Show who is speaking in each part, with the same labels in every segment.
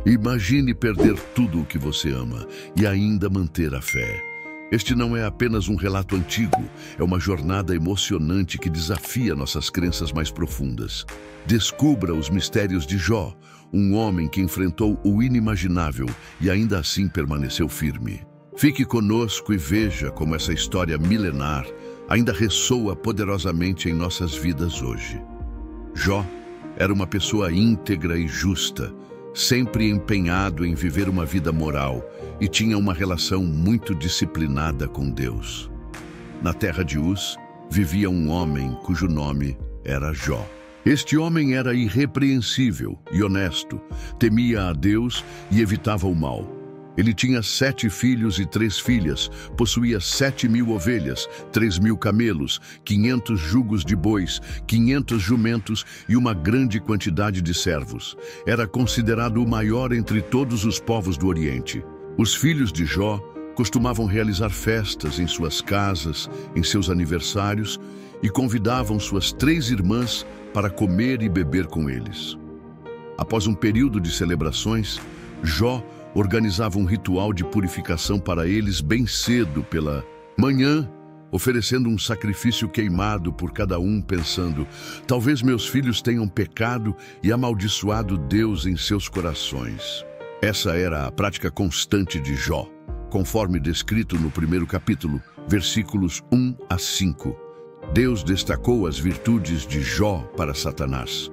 Speaker 1: Imagine perder tudo o que você ama e ainda manter a fé. Este não é apenas um relato antigo, é uma jornada emocionante que desafia nossas crenças mais profundas. Descubra os mistérios de Jó, um homem que enfrentou o inimaginável e ainda assim permaneceu firme. Fique conosco e veja como essa história milenar ainda ressoa poderosamente em nossas vidas hoje. Jó era uma pessoa íntegra e justa, sempre empenhado em viver uma vida moral e tinha uma relação muito disciplinada com Deus. Na terra de Uz, vivia um homem cujo nome era Jó. Este homem era irrepreensível e honesto, temia a Deus e evitava o mal. Ele tinha 7 filhos e 3 filhas, possuía 7.000 ovelhas, 3.000 camelos, 500 jugos de bois, 500 jumentos e uma grande quantidade de servos. Era considerado o maior entre todos os povos do Oriente. Os filhos de Jó costumavam realizar festas em suas casas, em seus aniversários, e convidavam suas 3 irmãs para comer e beber com eles. Após um período de celebrações, Jó organizava um ritual de purificação para eles bem cedo pela manhã, oferecendo um sacrifício queimado por cada um, pensando: talvez meus filhos tenham pecado e amaldiçoado Deus em seus corações. Essa era a prática constante de Jó, conforme descrito no primeiro capítulo, versículos 1 a 5. Deus destacou as virtudes de Jó para Satanás.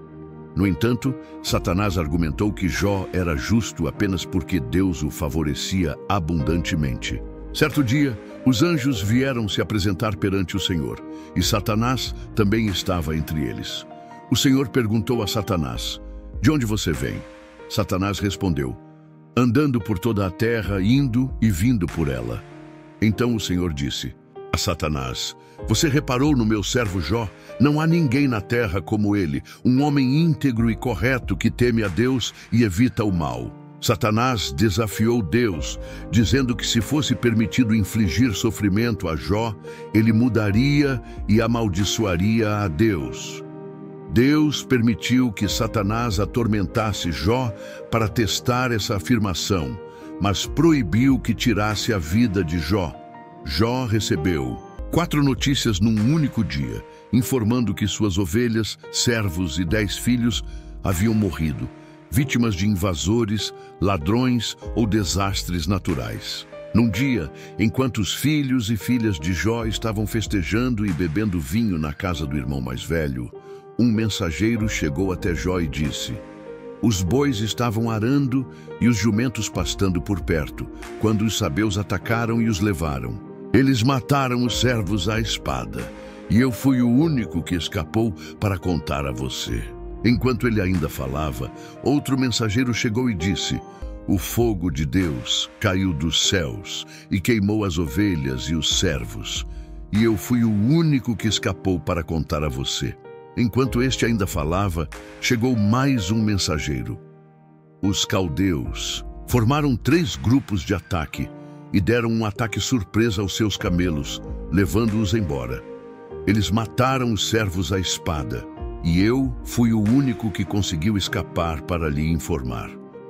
Speaker 1: No entanto, Satanás argumentou que Jó era justo apenas porque Deus o favorecia abundantemente. Certo dia, os anjos vieram se apresentar perante o Senhor, e Satanás também estava entre eles. O Senhor perguntou a Satanás: "De onde você vem?" Satanás respondeu: "Andando por toda a terra, indo e vindo por ela." Então o Senhor disse a Satanás: "Você reparou no meu servo Jó? Não há ninguém na terra como ele, um homem íntegro e correto que teme a Deus e evita o mal." Satanás desafiou Deus, dizendo que se fosse permitido infligir sofrimento a Jó, ele mudaria e amaldiçoaria a Deus. Deus permitiu que Satanás atormentasse Jó para testar essa afirmação, mas proibiu que tirasse a vida de Jó. Jó recebeu 4 notícias num único dia, informando que suas ovelhas, servos e 10 filhos haviam morrido, vítimas de invasores, ladrões ou desastres naturais. Num dia, enquanto os filhos e filhas de Jó estavam festejando e bebendo vinho na casa do irmão mais velho, um mensageiro chegou até Jó e disse: "Os bois estavam arando e os jumentos pastando por perto, quando os sabeus atacaram e os levaram. Eles mataram os servos à espada, e eu fui o único que escapou para contar a você." Enquanto ele ainda falava, outro mensageiro chegou e disse: "O fogo de Deus caiu dos céus e queimou as ovelhas e os servos, e eu fui o único que escapou para contar a você." Enquanto este ainda falava, chegou mais um mensageiro. Os caldeus formaram 3 grupos de ataque e deram um ataque surpresa aos seus camelos, levando-os embora. Eles mataram os servos à espada, e eu fui o único que conseguiu escapar para lhe informar.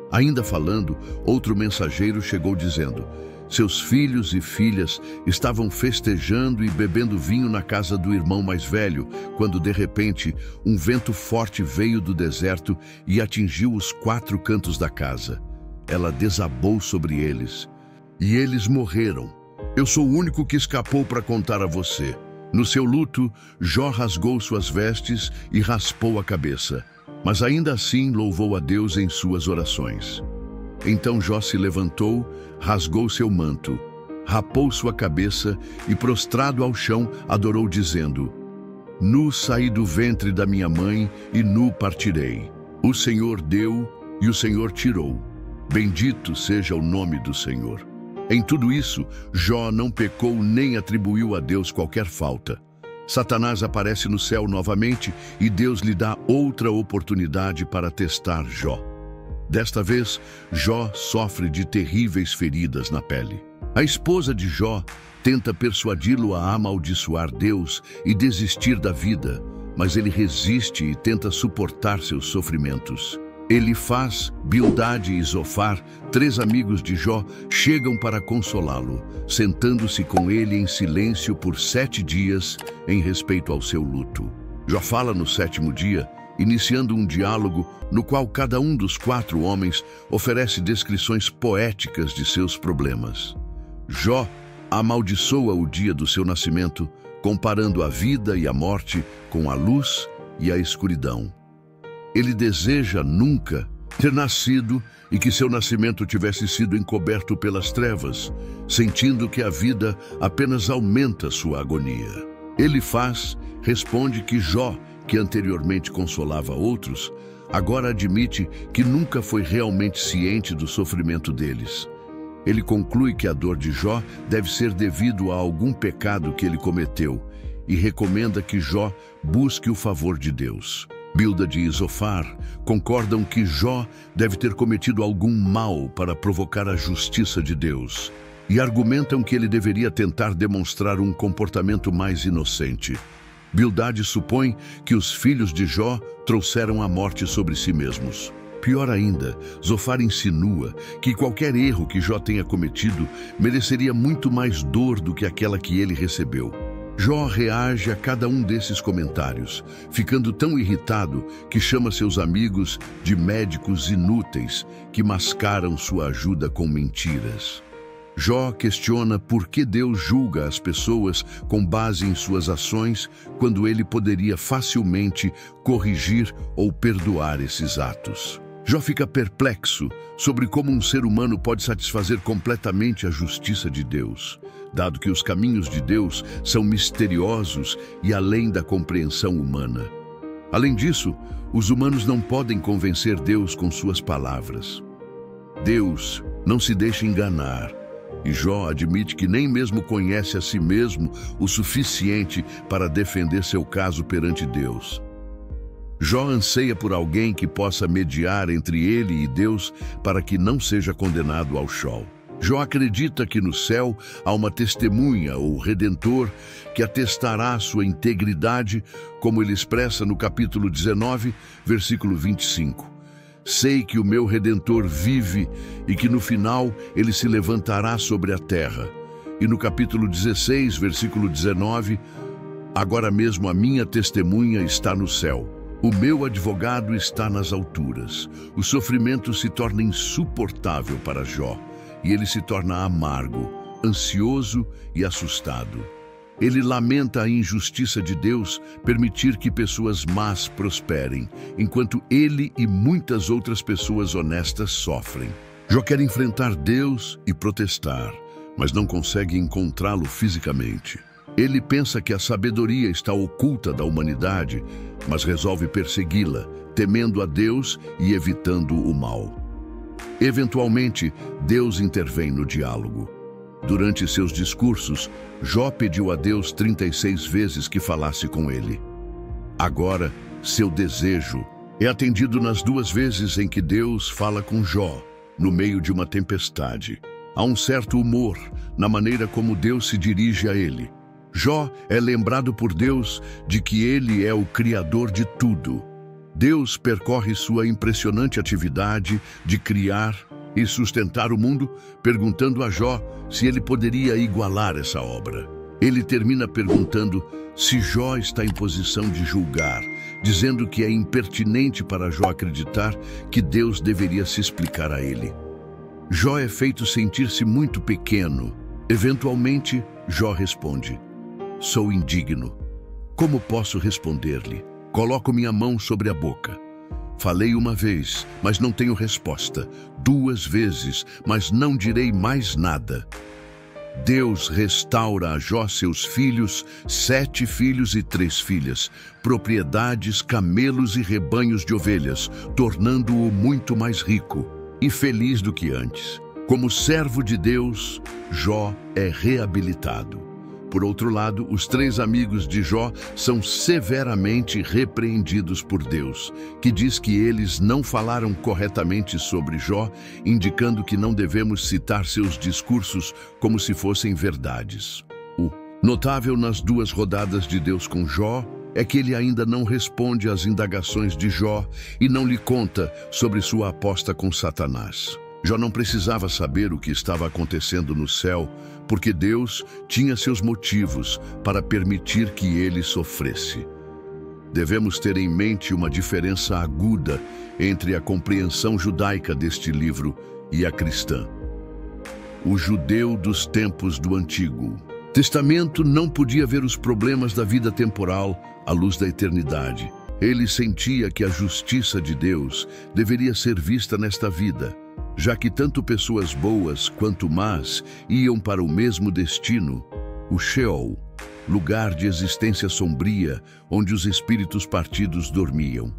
Speaker 1: Ainda falando, outro mensageiro chegou dizendo: "Seus filhos e filhas estavam festejando e bebendo vinho na casa do irmão mais velho, quando de repente um vento forte veio do deserto e atingiu os 4 cantos da casa. Ela desabou sobre eles, e eles morreram. Eu sou o único que escapou para contar a você." No seu luto, Jó rasgou suas vestes e raspou a cabeça, mas ainda assim louvou a Deus em suas orações. Então Jó se levantou, rasgou seu manto, rapou sua cabeça e, prostrado ao chão, adorou, dizendo: "Nu saí do ventre da minha mãe e nu partirei. O Senhor deu e o Senhor tirou. Bendito seja o nome do Senhor." Em tudo isso, Jó não pecou nem atribuiu a Deus qualquer falta. Satanás aparece no céu novamente e Deus lhe dá outra oportunidade para testar Jó. Desta vez, Jó sofre de terríveis feridas na pele. A esposa de Jó tenta persuadi-lo a amaldiçoar Deus e desistir da vida, mas ele resiste e tenta suportar seus sofrimentos. Elifaz, Bildade e Zofar, 3 amigos de Jó, chegam para consolá-lo, sentando-se com ele em silêncio por 7 dias em respeito ao seu luto. Jó fala no 7º dia, iniciando um diálogo no qual cada um dos 4 homens oferece descrições poéticas de seus problemas. Jó amaldiçoa o dia do seu nascimento, comparando a vida e a morte com a luz e a escuridão. Ele deseja nunca ter nascido e que seu nascimento tivesse sido encoberto pelas trevas, sentindo que a vida apenas aumenta sua agonia. Elifaz responde que Jó, que anteriormente consolava outros, agora admite que nunca foi realmente ciente do sofrimento deles. Ele conclui que a dor de Jó deve ser devido a algum pecado que ele cometeu e recomenda que Jó busque o favor de Deus. Bildade e Zofar concordam que Jó deve ter cometido algum mal para provocar a justiça de Deus e argumentam que ele deveria tentar demonstrar um comportamento mais inocente. Bildade supõe que os filhos de Jó trouxeram a morte sobre si mesmos. Pior ainda, Zofar insinua que qualquer erro que Jó tenha cometido mereceria muito mais dor do que aquela que ele recebeu. Jó reage a cada um desses comentários, ficando tão irritado que chama seus amigos de médicos inúteis que mascaram sua ajuda com mentiras. Jó questiona por que Deus julga as pessoas com base em suas ações, quando ele poderia facilmente corrigir ou perdoar esses atos. Jó fica perplexo sobre como um ser humano pode satisfazer completamente a justiça de Deus, dado que os caminhos de Deus são misteriosos e além da compreensão humana. Além disso, os humanos não podem convencer Deus com suas palavras. Deus não se deixa enganar, e Jó admite que nem mesmo conhece a si mesmo o suficiente para defender seu caso perante Deus. Jó anseia por alguém que possa mediar entre ele e Deus para que não seja condenado ao Sheol. Jó acredita que no céu há uma testemunha ou redentor que atestará sua integridade, como ele expressa no capítulo 19, versículo 25. Sei que o meu Redentor vive e que no final ele se levantará sobre a terra. E no capítulo 16, versículo 19, agora mesmo a minha testemunha está no céu. O meu advogado está nas alturas. O sofrimento se torna insuportável para Jó, e ele se torna amargo, ansioso e assustado. Ele lamenta a injustiça de Deus permitir que pessoas más prosperem, enquanto ele e muitas outras pessoas honestas sofrem. Jó quer enfrentar Deus e protestar, mas não consegue encontrá-lo fisicamente. Ele pensa que a sabedoria está oculta da humanidade, mas resolve persegui-la, temendo a Deus e evitando o mal. Eventualmente, Deus intervém no diálogo. Durante seus discursos, Jó pediu a Deus 36 vezes que falasse com ele. Agora, seu desejo é atendido nas 2 vezes em que Deus fala com Jó, no meio de uma tempestade. Há um certo humor na maneira como Deus se dirige a ele. Jó é lembrado por Deus de que ele é o Criador de tudo. Deus percorre sua impressionante atividade de criar e sustentar o mundo, perguntando a Jó se ele poderia igualar essa obra. Ele termina perguntando se Jó está em posição de julgar, dizendo que é impertinente para Jó acreditar que Deus deveria se explicar a ele. Jó é feito sentir-se muito pequeno. Eventualmente, Jó responde: sou indigno. Como posso responder-lhe? Coloco minha mão sobre a boca. Falei uma vez, mas não tenho resposta. 2 vezes, mas não direi mais nada. Deus restaura a Jó seus filhos, 7 filhos e 3 filhas, propriedades, camelos e rebanhos de ovelhas, tornando-o muito mais rico e feliz do que antes. Como servo de Deus, Jó é reabilitado. Por outro lado, os 3 amigos de Jó são severamente repreendidos por Deus, que diz que eles não falaram corretamente sobre Jó, indicando que não devemos citar seus discursos como se fossem verdades. O notável nas 2 rodadas de Deus com Jó é que ele ainda não responde às indagações de Jó e não lhe conta sobre sua aposta com Satanás. Jó não precisava saber o que estava acontecendo no céu, porque Deus tinha seus motivos para permitir que ele sofresse. Devemos ter em mente uma diferença aguda entre a compreensão judaica deste livro e a cristã. O judeu dos tempos do Antigo Testamento não podia ver os problemas da vida temporal à luz da eternidade. Ele sentia que a justiça de Deus deveria ser vista nesta vida, já que tanto pessoas boas quanto más iam para o mesmo destino, o Sheol, lugar de existência sombria onde os espíritos partidos dormiam.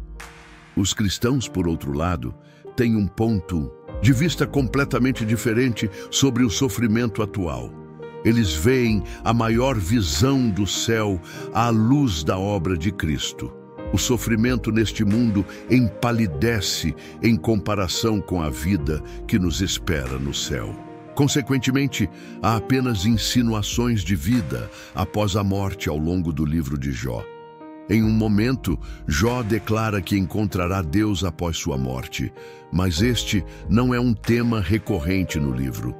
Speaker 1: Os cristãos, por outro lado, têm um ponto de vista completamente diferente sobre o sofrimento atual. Eles veem a maior visão do céu à luz da obra de Cristo. O sofrimento neste mundo empalidece em comparação com a vida que nos espera no céu. Consequentemente, há apenas insinuações de vida após a morte ao longo do livro de Jó. Em um momento, Jó declara que encontrará Deus após sua morte, mas este não é um tema recorrente no livro.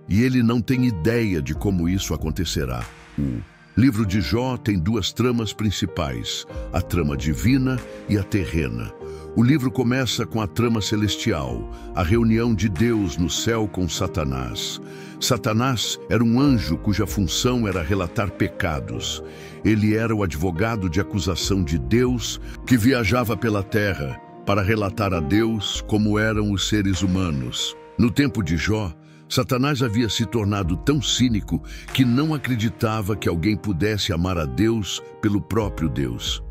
Speaker 1: E ele não tem ideia de como isso acontecerá. O livro de Jó tem duas tramas principais, a trama divina e a terrena. O livro começa com a trama celestial, a reunião de Deus no céu com Satanás. Satanás era um anjo cuja função era relatar pecados. Ele era o advogado de acusação de Deus que viajava pela terra para relatar a Deus como eram os seres humanos. No tempo de Jó, Satanás havia se tornado tão cínico que não acreditava que alguém pudesse amar a Deus pelo próprio Deus.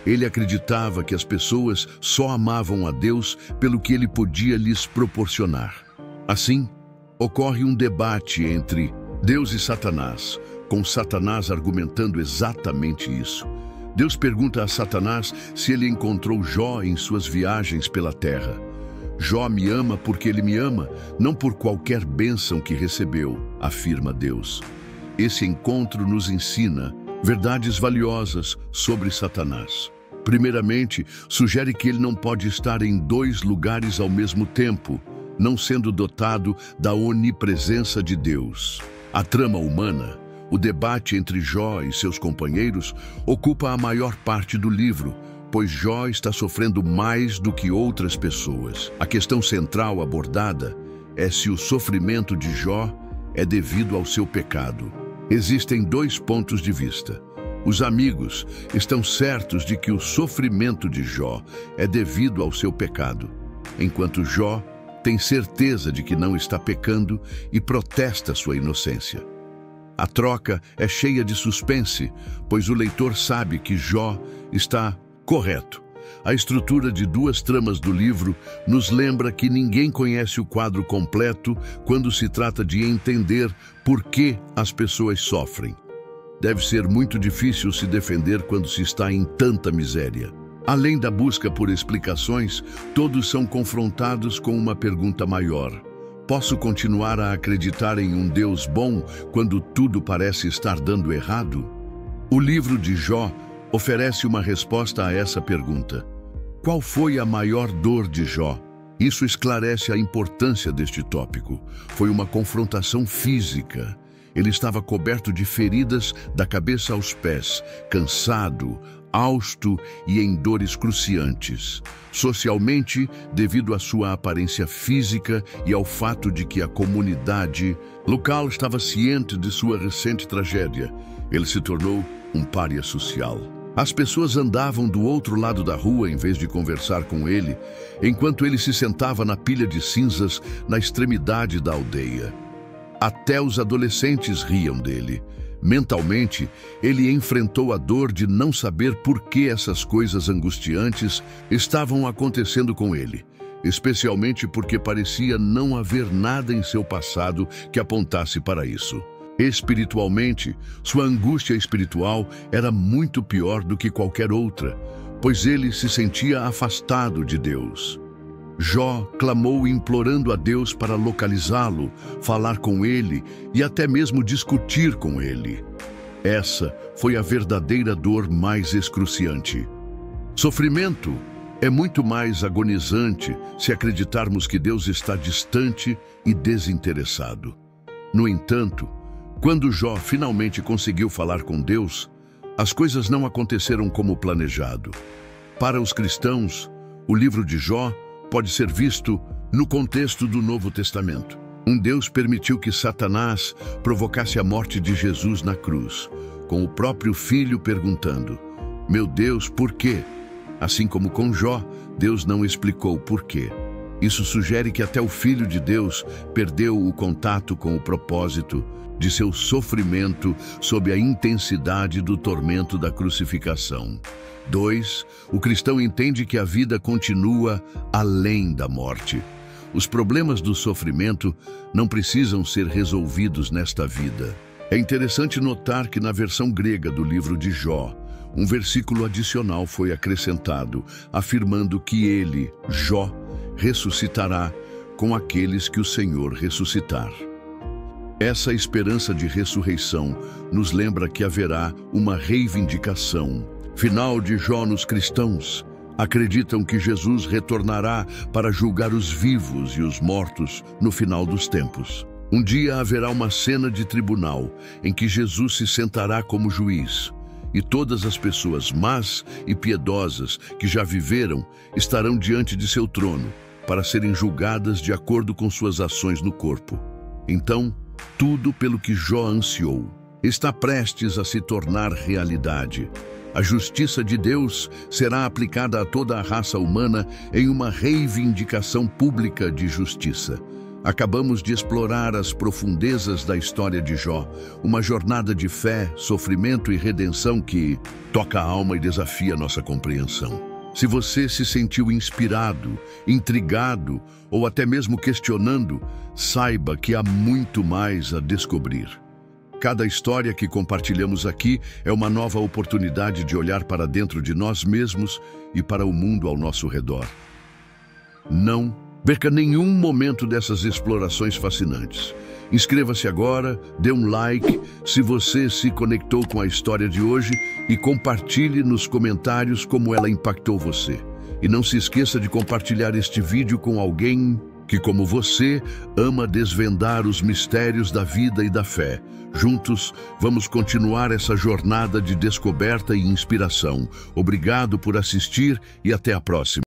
Speaker 1: Ele acreditava que as pessoas só amavam a Deus pelo que ele podia lhes proporcionar. Assim, ocorre um debate entre Deus e Satanás, com Satanás argumentando exatamente isso. Deus pergunta a Satanás se ele encontrou Jó em suas viagens pela terra. Jó me ama porque ele me ama, não por qualquer bênção que recebeu, afirma Deus. Esse encontro nos ensina verdades valiosas sobre Satanás. Primeiramente, sugere que ele não pode estar em dois lugares ao mesmo tempo, não sendo dotado da onipresença de Deus. A trama humana, o debate entre Jó e seus companheiros, ocupa a maior parte do livro, pois Jó está sofrendo mais do que outras pessoas. A questão central abordada é se o sofrimento de Jó é devido ao seu pecado. Existem dois pontos de vista. Os amigos estão certos de que o sofrimento de Jó é devido ao seu pecado, enquanto Jó tem certeza de que não está pecando e protesta sua inocência. A troca é cheia de suspense, pois o leitor sabe que Jó está correto. A estrutura de duas tramas do livro nos lembra que ninguém conhece o quadro completo quando se trata de entender por que as pessoas sofrem. Deve ser muito difícil se defender quando se está em tanta miséria. Além da busca por explicações, todos são confrontados com uma pergunta maior. Posso continuar a acreditar em um Deus bom quando tudo parece estar dando errado? O livro de Jó oferece uma resposta a essa pergunta. Qual foi a maior dor de Jó? Isso esclarece a importância deste tópico. Foi uma confrontação física. Ele estava coberto de feridas da cabeça aos pés, cansado, hausto e em dores cruciantes. Socialmente, devido à sua aparência física e ao fato de que a comunidade local estava ciente de sua recente tragédia, ele se tornou um pária social. As pessoas andavam do outro lado da rua em vez de conversar com ele, enquanto ele se sentava na pilha de cinzas na extremidade da aldeia. Até os adolescentes riam dele. Mentalmente, ele enfrentou a dor de não saber por que essas coisas angustiantes estavam acontecendo com ele, especialmente porque parecia não haver nada em seu passado que apontasse para isso. Espiritualmente, sua angústia espiritual era muito pior do que qualquer outra, pois ele se sentia afastado de Deus. Jó clamou implorando a Deus para localizá-lo, falar com ele e até mesmo discutir com ele. Essa foi a verdadeira dor mais excruciante. Sofrimento é muito mais agonizante se acreditarmos que Deus está distante e desinteressado. No entanto, quando Jó finalmente conseguiu falar com Deus, as coisas não aconteceram como planejado. Para os cristãos, o livro de Jó pode ser visto no contexto do Novo Testamento. Um Deus permitiu que Satanás provocasse a morte de Jesus na cruz, com o próprio Filho perguntando: "Meu Deus, por quê?" Assim como com Jó, Deus não explicou por quê. Isso sugere que até o Filho de Deus perdeu o contato com o propósito de seu sofrimento sob a intensidade do tormento da crucificação. 2. O cristão entende que a vida continua além da morte. Os problemas do sofrimento não precisam ser resolvidos nesta vida. É interessante notar que na versão grega do livro de Jó, um versículo adicional foi acrescentado, afirmando que ele, Jó, ressuscitará com aqueles que o Senhor ressuscitar. Essa esperança de ressurreição nos lembra que haverá uma reivindicação final de Jó nos cristãos. Acreditam que Jesus retornará para julgar os vivos e os mortos no final dos tempos. Um dia haverá uma cena de tribunal em que Jesus se sentará como juiz, e todas as pessoas más e piedosas que já viveram estarão diante de seu trono para serem julgadas de acordo com suas ações no corpo. Então, tudo pelo que Jó ansiou está prestes a se tornar realidade. A justiça de Deus será aplicada a toda a raça humana em uma reivindicação pública de justiça. Acabamos de explorar as profundezas da história de Jó, uma jornada de fé, sofrimento e redenção que toca a alma e desafia nossa compreensão. Se você se sentiu inspirado, intrigado ou até mesmo questionando, saiba que há muito mais a descobrir. Cada história que compartilhamos aqui é uma nova oportunidade de olhar para dentro de nós mesmos e para o mundo ao nosso redor. Não perca nenhum momento dessas explorações fascinantes. Inscreva-se agora, dê um like se você se conectou com a história de hoje e compartilhe nos comentários como ela impactou você. E não se esqueça de compartilhar este vídeo com alguém que, como você, ama desvendar os mistérios da vida e da fé. Juntos, vamos continuar essa jornada de descoberta e inspiração. Obrigado por assistir e até a próxima.